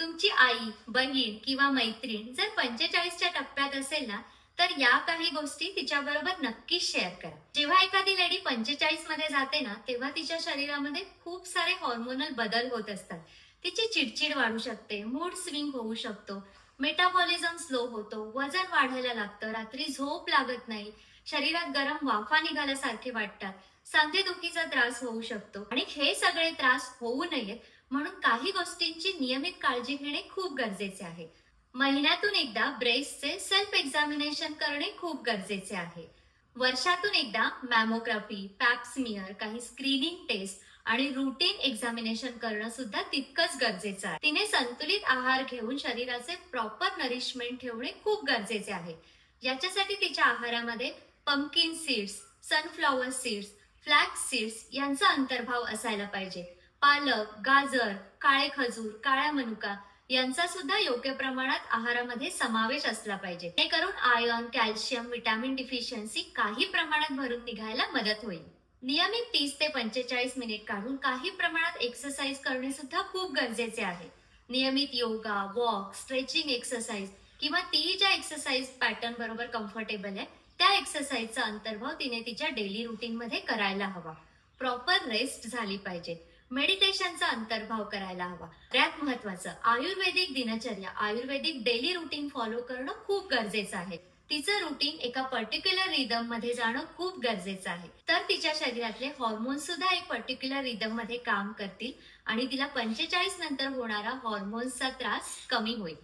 तुमची आई, बहीण किंवा मैत्रीण जर 45च्या टप्प्यात असेल ना, तर या काही गोष्टी तिच्याबरोबर नक्कीच शेअर करा. जेव्हा एखादी लेडी 45 मध्ये जाते ना, तेव्हा तिच्या शरीरामध्ये खूप सारे हॉर्मोनल बदल होत असतात. तिची चिडचिड वाढू शकते, मूड स्विंग होऊ शकतो, मेटाबॉलिझम स्लो होतो, वजन वाढायला लागतं, रात्री झोप लागत नाही, शरीरात गरम वाफा निघाल्यासारखे वाटतात, सांधेदुखीचा त्रास होऊ शकतो आणि हे सगळे त्रास होऊ नयेत म्हणून काही गोष्टींची नियमित काळजी घेणे खूप गरजेचे आहे. महिन्यातून एकदा ब्रेस्टचे सेल्फ एक्झामिनेशन करणे खूप गरजेचे आहे. वर्षातून एकदा मॅमोग्राफी, पॅप स्मिअर, काही स्क्रीनिंग टेस्ट आणि रुटीन एक्झामिनेशन करणं सुद्धा तितकंच गरजेचं आहे. तिने संतुलित आहार घेऊन शरीराचे प्रॉपर नरिशमेंट ठेवणे खूप गरजेचे आहे. याच्यासाठी तिच्या आहारामध्ये pumpkin seeds, sunflower seeds, flax seeds यांचा अंतर्भाव असायला पाहिजे. पालक, गाजर, काळे खजूर, काळा मनुका यांचा सुद्धा योग्य प्रमाणात आहारामध्ये समावेश असला पाहिजे. जेणेकरून आयर्न, कॅल्शियम, व्हिटॅमिन डिफिशियन्सी काही प्रमाणात भरून निघायला मदत होईल. नियमित 30 ते 45 मिनिट काढून काही प्रमाणात एक्सरसाइज करणे सुद्धा खूप गरजेचे आहे. नियमित योगा, वॉक, स्ट्रेचिंग एक्सरसाइज किंवा ती ज्या एक्सरसाइज पॅटर्न बरोबर कम्फर्टेबल आहे त्या एक्सरसाइजचा अंतर्भाव तिने तिच्या डेली रुटीन मध्ये करायला हवा. प्रॉपर रेस्ट झाली पाहिजे. मेडिटेशनचा अंतर्भाव करायला हवा. सगळ्यात महत्वाचं आयुर्वेदिक दिनचर्या, आयुर्वेदिक डेली रुटीन फॉलो करणं खूप गरजेचं आहे. तिचं रुटीन एका पर्टिक्युलर रिदम मध्ये जाणं खूप गरजेचं आहे. तर तिच्या शरीरातले हॉर्मोन्स सुद्धा एक पर्टिक्युलर रिदम मध्ये काम करतील आणि तिला 45 नंतर होणारा हॉर्मोन्सचा त्रास कमी होईल.